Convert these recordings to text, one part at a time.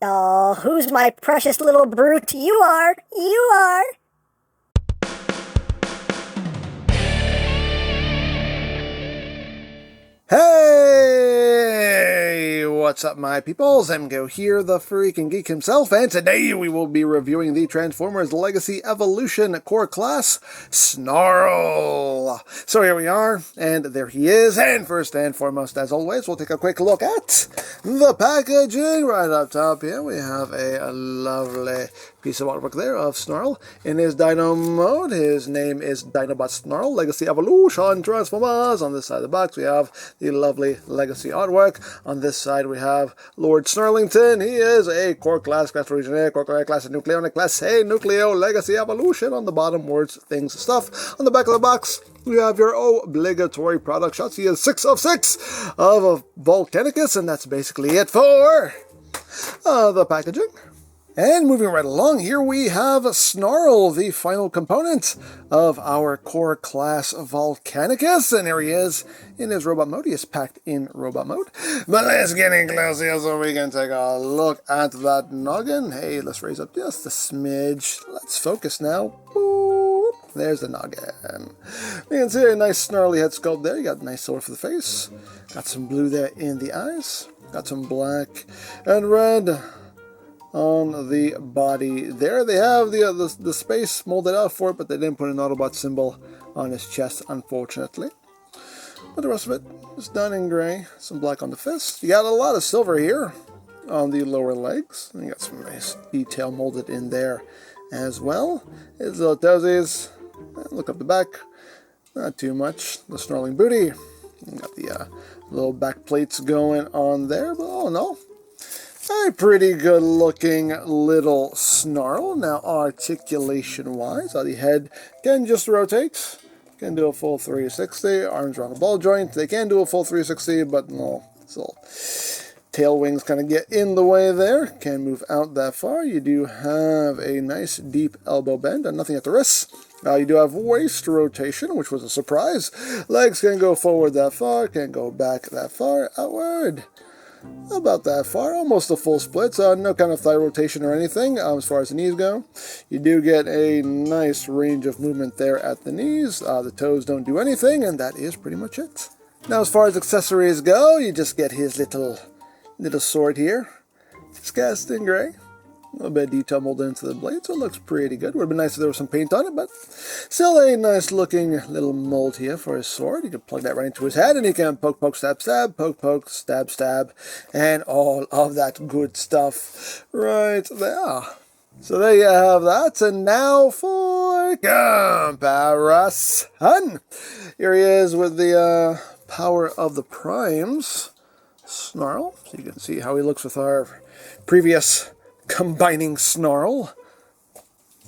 Oh, who's my precious little brute? You are! You are! Hey! What's up, my peoples? EmGo here, the freaking geek himself, and today we will be reviewing the Transformers Legacy Evolution core class, Snarl. So here we are, and there he is, and first and foremost, as always, we'll take a quick look at the packaging. Right up top here, we have a lovely piece of artwork there of Snarl in his Dino mode. His name is Dinobot Snarl, Legacy Evolution Transformers. On this side of the box, we have the lovely Legacy artwork. On this side, we have Lord Snarlington. He is a core class, class originaire, core class nucleonic, class A, nucleo, Legacy Evolution. On the bottom, words, things, stuff. On the back of the box, we have your obligatory product shots. He is 6 of 6 of Volcanicus, and that's basically it for the packaging. And moving right along, here we have Snarl, the final component of our core class Volcanicus. And here he is in his robot mode. He is packed in robot mode. But let's get in close here so we can take a look at that noggin. Hey, let's raise up just a smidge. Let's focus now. Boop. There's the noggin. You can see a nice snarly head sculpt there. You got a nice silver for the face. Got some blue there in the eyes. Got some black and red on the body there. They have the space molded out for it, but they didn't put an Autobot symbol on his chest, unfortunately. But the rest of it is done in gray. Some black on the fist. You got a lot of silver here on the lower legs. And you got some nice detail molded in there as well. His little toesies. Look up the back. Not too much. The snarling booty. You got the little back plates going on there, but oh no. A pretty good looking little Snarl. Now articulation-wise, the head can just rotate. Can do a full 360. Arms around the ball joint. They can do a full 360, but no, still tail wings kind of get in the way there. Can't move out that far. You do have a nice deep elbow bend and nothing at the wrists. You do have waist rotation, which was a surprise. Legs can go forward that far, can go back that far, outward. About that far, almost a full split, so no kind of thigh rotation or anything as far as the knees go. You do get a nice range of movement there at the knees. The toes don't do anything, and that is pretty much it. Now as far as accessories go, you just get his little sword here. It's cast in gray. A little bit of detail molded into the blade, so it looks pretty good. Would have been nice if there was some paint on it, but still a nice looking little mold here for his sword. You can plug that right into his head, and he can poke, poke, stab, stab, poke, poke, stab, stab, and all of that good stuff right there. So there you have that, and now for comparison. Here he is with the power of the primes, Snarl. So you can see how he looks with our previous combining Snarl.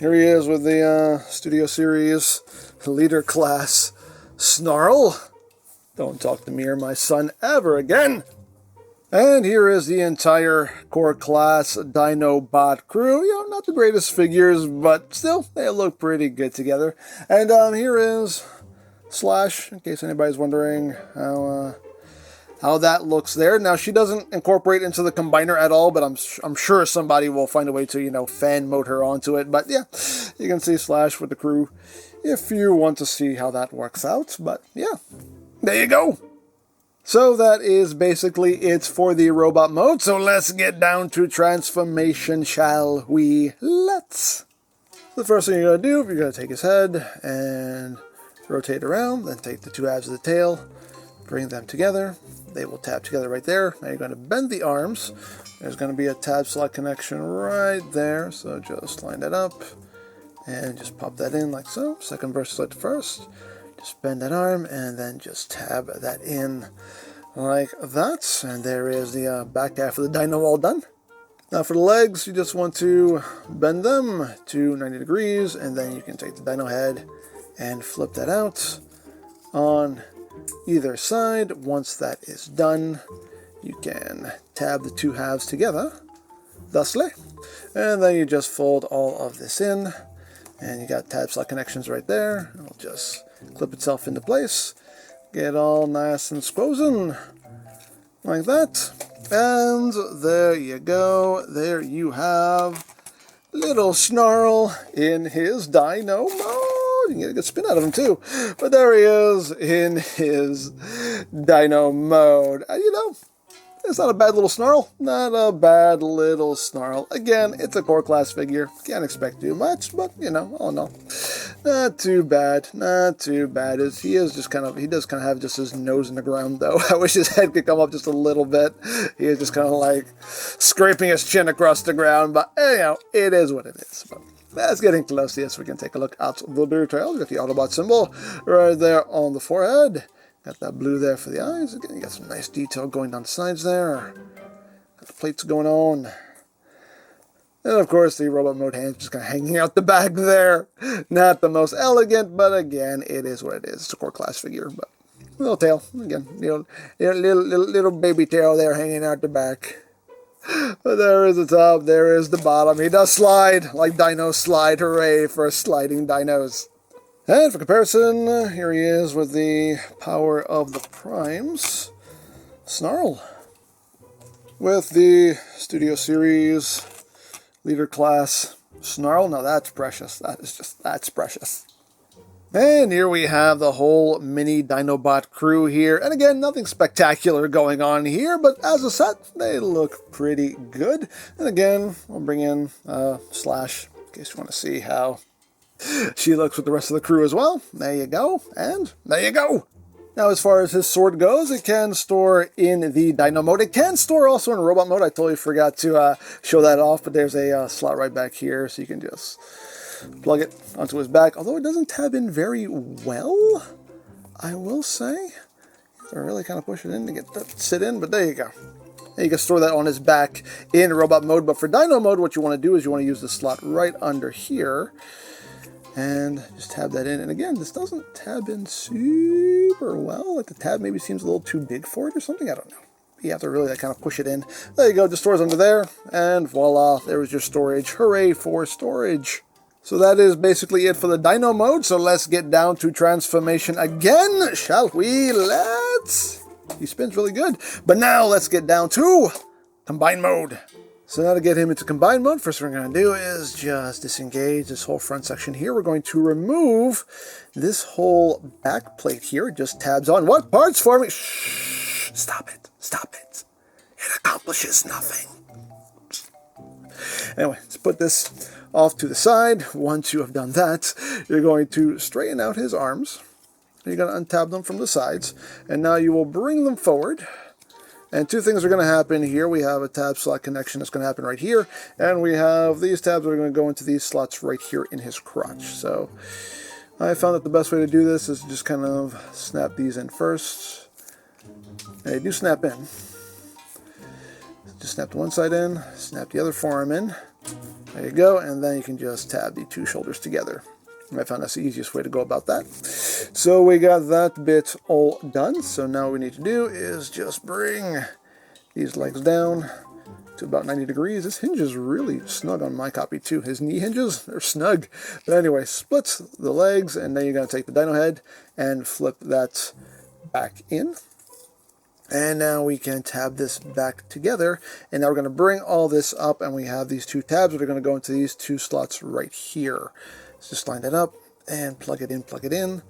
Here he is with the Studio Series Leader Class Snarl. Don't talk to me or my son ever again. And here is the entire core class Dinobot crew. You know, not the greatest figures, but still, they look pretty good together. And here is Slash, in case anybody's wondering how that looks there. Now, she doesn't incorporate into the combiner at all, but I'm sure somebody will find a way to, you know, fan mode her onto it. But yeah, you can see Slash with the crew if you want to see how that works out. But yeah, there you go. So that is basically it for the robot mode. So let's get down to transformation, shall we? Let's. The first thing you're going to do, you're going to take his head and rotate around, then take the two halves of the tail, bring them together. They will tap together right there. Now you're going to bend the arms. There's going to be a tab slot connection right there. So just line that up and just pop that in like so. Second versus like the first. Just bend that arm and then just tab that in like that. And there is the back half of the dino all done. Now for the legs, you just want to bend them to 90 degrees. And then you can take the dino head and flip that out on either side. Once that is done, you can tab the two halves together, thusly, and then you just fold all of this in, and you got tab slot connections right there. It'll just clip itself into place, get all nice and squozen like that. And there you go. There you have little Snarl in his dino mode. You can get a good spin out of him too. But there he is in his dino mode. And you know, it's not a bad little Snarl. Not a bad little Snarl. Again, it's a core class figure. Can't expect too much, but you know, oh no. Not too bad. Not too bad. He does kind of have just his nose in the ground though. I wish his head could come up just a little bit. He is just kind of like scraping his chin across the ground, but you know, it is what it is. But that's getting close. Yes, we can take a look at the beer trail. You got the Autobot symbol right there on the forehead. Got that blue there for the eyes. Again, you got some nice detail going down the sides there. Got the plates going on. And of course, the robot mode hands just kind of hanging out the back there. Not the most elegant, but again, it is what it is. It's a core class figure, but little tail. Again, little baby tail there hanging out the back. But there is the top, there is the bottom. He does slide like dinos slide. Hooray for sliding dinos. And for comparison, here he is with the power of the primes. Snarl. With the Studio Series Leader Class Snarl. Now that's precious. That's precious. And here we have the whole mini Dinobot crew here. And again, nothing spectacular going on here, but as a set, they look pretty good. And again, we'll bring in Slash, in case you want to see how she looks with the rest of the crew as well. There you go. And there you go. Now, as far as his sword goes, it can store in the Dino mode. It can store also in Robot mode. I totally forgot to show that off, but there's a slot right back here, so you can just plug it onto his back. Although it doesn't tab in very well, I will say. I really kind of push it in to get that to sit in, but there you go. And you can store that on his back in Robot mode, but for Dino mode, what you want to do is you want to use the slot right under here. And just tab that in. And again, this doesn't tab in super well. Like the tab maybe seems a little too big for it or something. I don't know. You have to really kind of push it in. There you go. Just stores under there. And voila, there was your storage. Hooray for storage. So that is basically it for the Dino mode. So let's get down to transformation again, shall we? Let's. He spins really good. But now let's get down to combine mode. So now to get him into combine mode, first thing we're going to do is just disengage this whole front section here. We're going to remove this whole back plate here. It just tabs on what parts for me? Shh, stop it. Stop it. It accomplishes nothing. Anyway, let's put this off to the side. Once you have done that, you're going to straighten out his arms. You're going to untab them from the sides. And now you will bring them forward. And two things are going to happen here. We have a tab slot connection that's going to happen right here. And we have these tabs that are going to go into these slots right here in his crotch. So I found that the best way to do this is just kind of snap these in first. And they do snap in. Just snap the one side in, snap the other forearm in. There you go. And then you can just tab the two shoulders together. And I found that's the easiest way to go about that. So we got that bit all done. So now what we need to do is just bring these legs down to about 90 degrees. This hinge is really snug on my copy too. His knee hinges, they're snug. But anyway, split the legs, and then you're going to take the dino head and flip that back in. And now we can tab this back together. And now we're going to bring all this up, and we have these two tabs that are going to go into these two slots right here. So just line that up and plug it in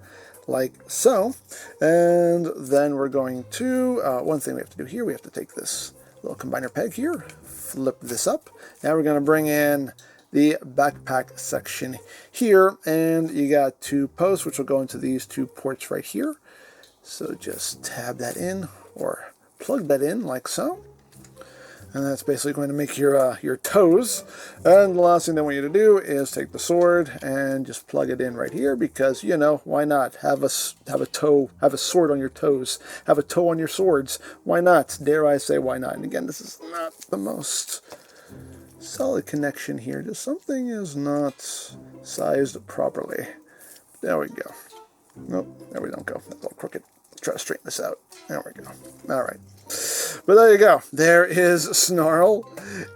like so. And then we're going to, one thing we have to do here, we have to take this little combiner peg here, flip this up. Now we're going to bring in the backpack section here, and you got two posts which will go into these two ports right here. So just tab that in or plug that in like so. And that's basically going to make your toes. And the last thing they want you to do is take the sword and just plug it in right here, because, you know, why not? Have a sword on your toes. Have a toe on your swords. Why not? Dare I say why not? And again, this is not the most solid connection here. Just something is not sized properly. There we go. Nope, there we don't go. That's all crooked. Let's try to straighten this out. There we go. All right. But there you go. There is Snarl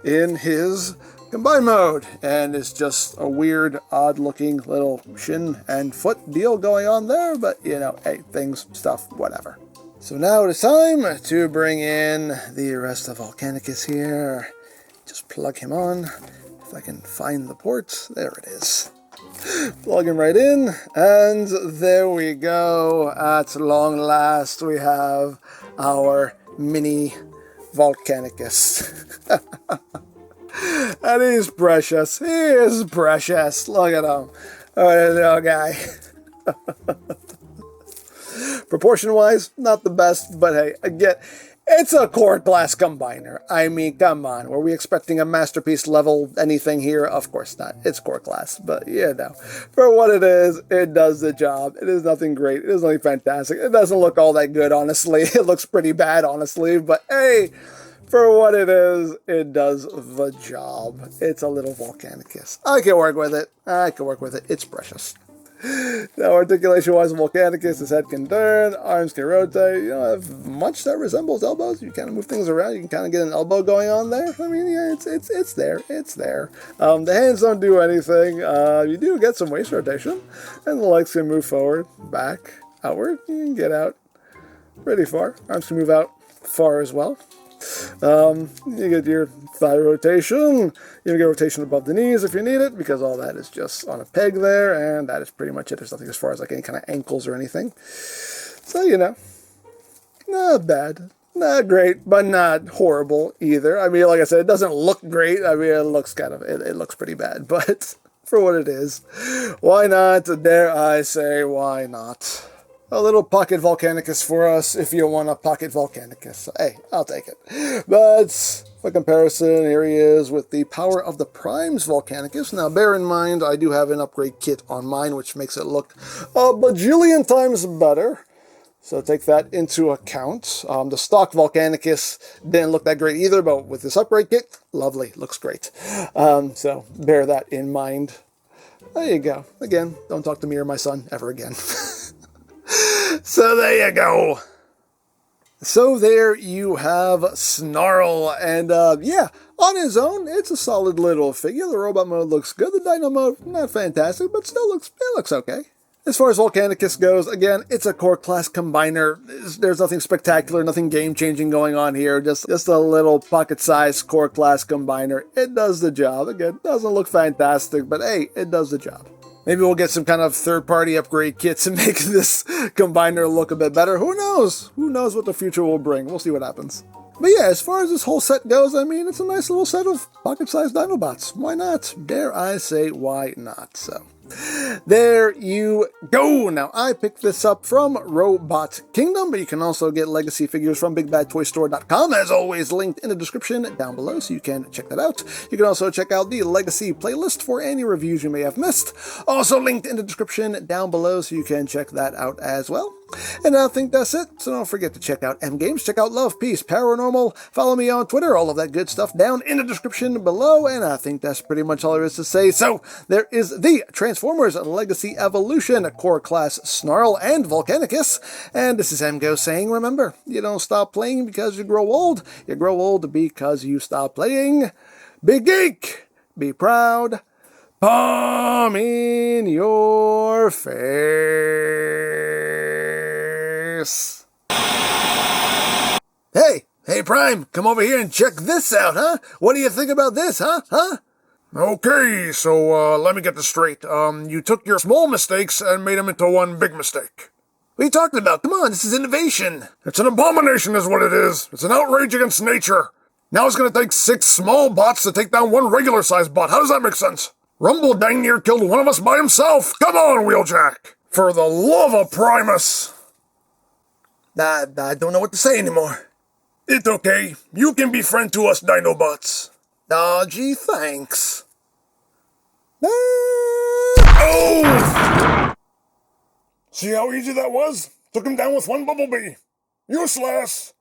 in his combine mode. And it's just a weird, odd-looking little shin and foot deal going on there. But, you know, hey, things, stuff, whatever. So now it is time to bring in the rest of Volcanicus here. Just plug him on. If I can find the port. There it is. Plug him right in, and there we go. At long last, we have our mini Volcanicus. And he's precious. He is precious. Look at him. Oh, little guy. Proportion-wise, not the best, but hey, again, it's a core class combiner. I mean, come on. Were we expecting a masterpiece level anything here? Of course not. It's core class. But, you know, for what it is, it does the job. It is nothing great. It is nothing fantastic. It doesn't look all that good, honestly. It looks pretty bad, honestly. But, hey, for what it is, it does the job. It's a little Volcanicus. I can work with it. I can work with it. It's precious. Now, articulation-wise, Volcanicus, his head can turn, arms can rotate. You don't have much that resembles elbows. You kind of move things around. You can kind of get an elbow going on there. I mean, yeah, it's there. It's there. The hands don't do anything. You do get some waist rotation, and the legs can move forward, back, outward. You can get out pretty far. Arms can move out far as well. You get your thigh rotation, you get rotation above the knees if you need it, because all that is just on a peg there, and that is pretty much it. There's nothing as far as like any kind of ankles or anything. So, you know, not bad. Not great, but not horrible either. I mean, like I said, it doesn't look great. I mean, it looks kind of, it looks pretty bad, but for what it is, why not? Dare I say, why not? A little pocket Volcanicus for us if you want a pocket Volcanicus. So, hey, I'll take it. But for comparison, here he is with the Power of the Primes Volcanicus. Now, bear in mind, I do have an upgrade kit on mine, which makes it look a bajillion times better. So take that into account. The stock Volcanicus didn't look that great either, but with this upgrade kit, lovely, looks great. So bear that in mind. There you go. Again, don't talk to me or my son ever again. So there you go. So there you have Snarl, and yeah, on his own, it's a solid little figure. The robot mode looks good. The dino mode, not fantastic, but still looks okay. As far as Volcanicus goes, again, it's a core class combiner. There's nothing spectacular, nothing game-changing going on here. Just a little pocket-sized core class combiner. It does the job. Again, doesn't look fantastic, but hey, it does the job. Maybe we'll get some kind of third-party upgrade kits and make this combiner look a bit better. Who knows? Who knows what the future will bring? We'll see what happens. But yeah, as far as this whole set goes, I mean, it's a nice little set of pocket-sized Dinobots. Why not? Dare I say, why not? So, there you go. Now, I picked this up from Robot Kingdom, but you can also get legacy figures from BigBadToyStore.com, as always linked in the description down below, so you can check that out. You can also check out the legacy playlist for any reviews you may have missed, also linked in the description down below, so you can check that out as well. And I think that's it, so don't forget to check out EmGo's, check out Love, Peace, Paranormal, follow me on Twitter, all of that good stuff down in the description below, and I think that's pretty much all there is to say. So, there is the Transformers Legacy Evolution Core Class Snarl and Volcanicus, and this is EmGo saying, remember, you don't stop playing because you grow old because you stop playing. Be geek, be proud, palm in your face. Hey Prime, come over here and check this out, huh? What do you think about this, huh? Okay, so let me get this straight. You took your small mistakes and made them into one big mistake. What are you talking about? Come on, this is innovation. It's an abomination is what it is. It's an outrage against nature. Now it's gonna take 6 small bots to take down one regular-sized bot. How does that make sense? Rumble dang near killed one of us by himself. Come on, Wheeljack. For the love of Primus. I don't know what to say anymore. It's okay. You can be friend to us Dinobots. Aw, gee, thanks. Oh! See how easy that was? Took him down with one bumblebee. Useless!